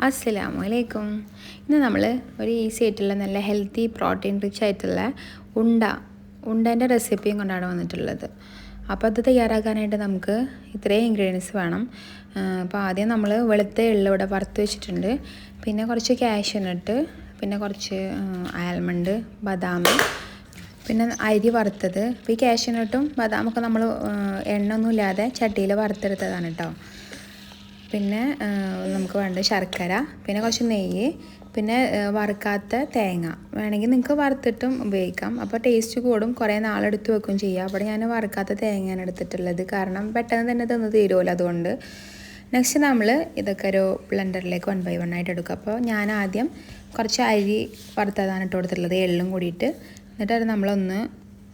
അസ്സലാമു അലൈക്കും. ഇന്ന് നമ്മൾ ഒരു ഈസി ആയിട്ടുള്ള നല്ല ഹെൽത്തി പ്രോട്ടീൻ റിച്ച് ആയിട്ടുള്ള ഉണ്ടേൻ്റെ റെസിപ്പിയും കൊണ്ടാണ് വന്നിട്ടുള്ളത്. അപ്പോൾ അത് തയ്യാറാക്കാനായിട്ട് നമുക്ക് ഇത്രയും ഇൻഗ്രീഡിയൻസ് വേണം. അപ്പോൾ ആദ്യം നമ്മൾ വെളുത്ത എള്ള് ഇവിടെ വറുത്ത് വെച്ചിട്ടുണ്ട്. പിന്നെ കുറച്ച് കാഷ്യൂനട്ട്, പിന്നെ കുറച്ച് ആൽമണ്ട്, ബദാം, പിന്നെ അരി വറുത്തത്. ഇപ്പോൾ ഈ കാഷ്യൂനട്ടും ബദാമൊക്കെ നമ്മൾ എണ്ണയൊന്നും ഇല്ലാതെ ചട്ടിയിൽ വറുത്തെടുത്തതാണ് കേട്ടോ. പിന്നെ നമുക്ക് വേണ്ട ശർക്കര, പിന്നെ കുറച്ച് നെയ്യ്, പിന്നെ വറുക്കാത്ത തേങ്ങ. വേണമെങ്കിൽ നിങ്ങൾക്ക് വറുത്തിട്ടും ഉപയോഗിക്കാം. അപ്പോൾ ടേസ്റ്റ് കൂടും, കുറേ നാളെടുത്ത് വെക്കുകയും ചെയ്യാം. അവിടെ ഞാൻ വറുക്കാത്ത തേങ്ങയാണ് എടുത്തിട്ടുള്ളത്, കാരണം പെട്ടെന്ന് തന്നെ തന്ന് തീരുമല്ലോ. അതുകൊണ്ട് നെക്സ്റ്റ് നമ്മൾ ഇതൊക്കെ ഒരു ബ്ലെൻഡറിലേക്ക് 1 by 1 ആയിട്ട് എടുക്കുക. അപ്പോൾ ഞാൻ ആദ്യം കുറച്ച് അരി വറുത്തതാണ് ഇട്ട് കൊടുത്തിട്ടുള്ളത്, എള്ളും കൂടിയിട്ട്. എന്നിട്ട് അത് നമ്മളൊന്ന്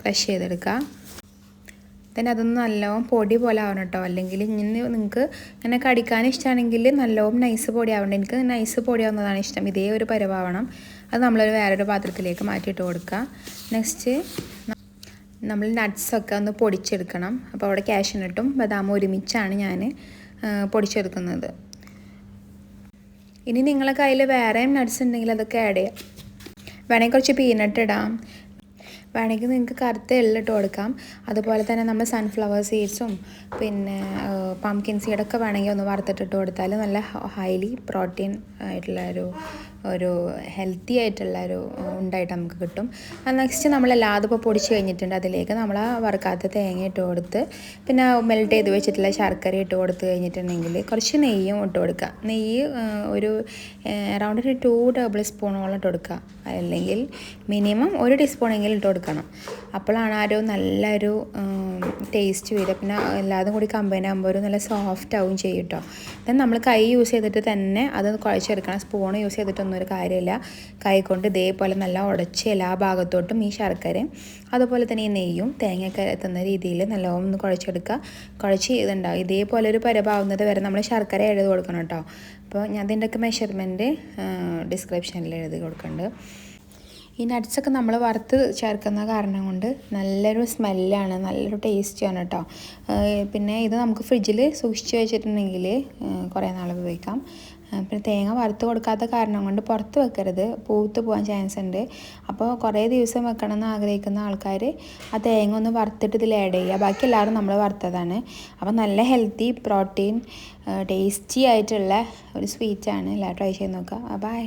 ക്രഷ് ചെയ്തെടുക്കുക. then അതൊന്ന് നല്ലോണം പൊടി പോലെ ആവണം കേട്ടോ. അല്ലെങ്കിൽ ഇങ്ങനെ നിങ്ങൾക്ക് ഇങ്ങനെ കടിക്കാൻ ഇഷ്ടമാണെങ്കിൽ നല്ലോണം നൈസ് പൊടി ആവണം. എനിക്ക് നൈസ് പൊടി ആവുന്നതാണ് ഇഷ്ടം. ഇതേ ഒരു പരുവാവണം. അത് നമ്മളൊരു വേറൊരു പാത്രത്തിലേക്ക് മാറ്റിയിട്ട് കൊടുക്കുക. നെക്സ്റ്റ് നമ്മൾ നട്ട്സൊക്കെ ഒന്ന് പൊടിച്ചെടുക്കണം. അപ്പോൾ അവിടെ കാഷ്യൂനട്ടും ബദാമും ഒരുമിച്ചാണ് ഞാൻ പൊടിച്ചെടുക്കുന്നത്. ഇനി നിങ്ങളുടെ കയ്യിൽ വേറെയും നട്ട്സ് ഉണ്ടെങ്കിൽ അതൊക്കെ ആഡ് ചെയ്യാം. വേണമെങ്കിൽ കുറച്ച് പീനട്ട് ഇടാം, വേണമെങ്കിൽ നിങ്ങൾക്ക് കറുത്ത എള്ളിട്ട് കൊടുക്കാം. അതുപോലെ തന്നെ നമ്മൾ സൺഫ്ലവർ സീഡ്സും പിന്നെ പംകിൻ സീഡൊക്കെ വേണമെങ്കിൽ ഒന്ന് വറുത്തിട്ടിട്ട് കൊടുത്താൽ നല്ല ഹൈലി പ്രോട്ടീൻ ആയിട്ടുള്ള ഒരു ഹെൽത്തി ആയിട്ടുള്ള ഒരു ഉണ്ടായിട്ട് നമുക്ക് കിട്ടും. നെക്സ്റ്റ് നമ്മളെല്ലാതും ഇപ്പോൾ പൊടിച്ച് കഴിഞ്ഞിട്ടുണ്ട്. അതിലേക്ക് നമ്മൾ വറുക്കാത്ത തേങ്ങ ഇട്ട് കൊടുത്ത്, പിന്നെ മെൽറ്റ് ചെയ്ത് വെച്ചിട്ടുള്ള ശർക്കര ഇട്ട് കൊടുത്ത് കഴിഞ്ഞിട്ടുണ്ടെങ്കിൽ കുറച്ച് നെയ്യും ഇട്ട് കൊടുക്കുക. നെയ്യ് ഒരു അറൗണ്ട് ഒരു 2 ടേബിൾ സ്പൂണോളം ഇട്ട് കൊടുക്കുക, അല്ലെങ്കിൽ മിനിമം 1 ടീസ്പൂണെങ്കിലും ഇട്ട് കൊടുക്കണം. അപ്പോഴാണ് ആ ഒരു നല്ലൊരു ടേസ്റ്റ് വരിക. പിന്നെ എല്ലാതും കൂടി കമ്പൈൻ ആകുമ്പോൾ ഒരു നല്ല സോഫ്റ്റ് ആവും ചെയ്യും കേട്ടോ. ദെൻ നമ്മൾ കൈ യൂസ് ചെയ്തിട്ട് തന്നെ അത് കുഴച്ചെടുക്കണം. സ്പൂൺ യൂസ് ചെയ്തിട്ടൊന്നും ഒരു കാര്യമില്ല. കൈ കൊണ്ട് ഇതേപോലെ നല്ല ഉടച്ച് എല്ലാ ഭാഗത്തോട്ടും ഈ ശർക്കരയും അതുപോലെ തന്നെ ഈ നെയ്യും തേങ്ങയൊക്കെ എത്തുന്ന രീതിയിൽ നല്ലോണം ഒന്ന് കുഴച്ചെടുക്കുക. കുഴച്ച് ഇതുണ്ടാവും ഇതേപോലെ ഒരു പരുവാവുന്നത് വരെ നമ്മൾ ശർക്കര എഴുതി കൊടുക്കണം കേട്ടോ. അപ്പോൾ ഞാൻ ഇതിൻ്റെയൊക്കെ മെഷർമെൻറ്റ് ഡിസ്ക്രിപ്ഷനിൽ എഴുതി കൊടുക്കുന്നുണ്ട്. ഈ നട്ട്സൊക്കെ നമ്മൾ വറുത്ത് ചേർക്കുന്ന കാരണം കൊണ്ട് നല്ലൊരു സ്മെല്ലാണ്, നല്ലൊരു ടേസ്റ്റിയാണ് കേട്ടോ. പിന്നെ ഇത് നമുക്ക് ഫ്രിഡ്ജിൽ സൂക്ഷിച്ച് വെച്ചിട്ടുണ്ടെങ്കിൽ കുറേ നാൾ ഉപയോഗിക്കാം. പിന്നെ തേങ്ങ വറുത്ത് കൊടുക്കാത്ത കാരണം കൊണ്ട് പുറത്ത് വെക്കരുത്, പൂത്ത് പോകാൻ ചാൻസ് ഉണ്ട്. അപ്പോൾ കുറേ ദിവസം വെക്കണം എന്ന് ആഗ്രഹിക്കുന്ന ആൾക്കാർ ആ തേങ്ങ ഒന്ന് വറുത്തിട്ട് ഇതിൽ ആഡ് ചെയ്യുക. ബാക്കി എല്ലാവരും നമ്മൾ വറുത്തതാണ്. അപ്പോൾ നല്ല ഹെൽത്തി പ്രോട്ടീൻ ടേസ്റ്റി ആയിട്ടുള്ള ഒരു സ്വീറ്റാണ്. എല്ലാം ട്രൈ ചെയ്ത് നോക്കുക. ബൈ.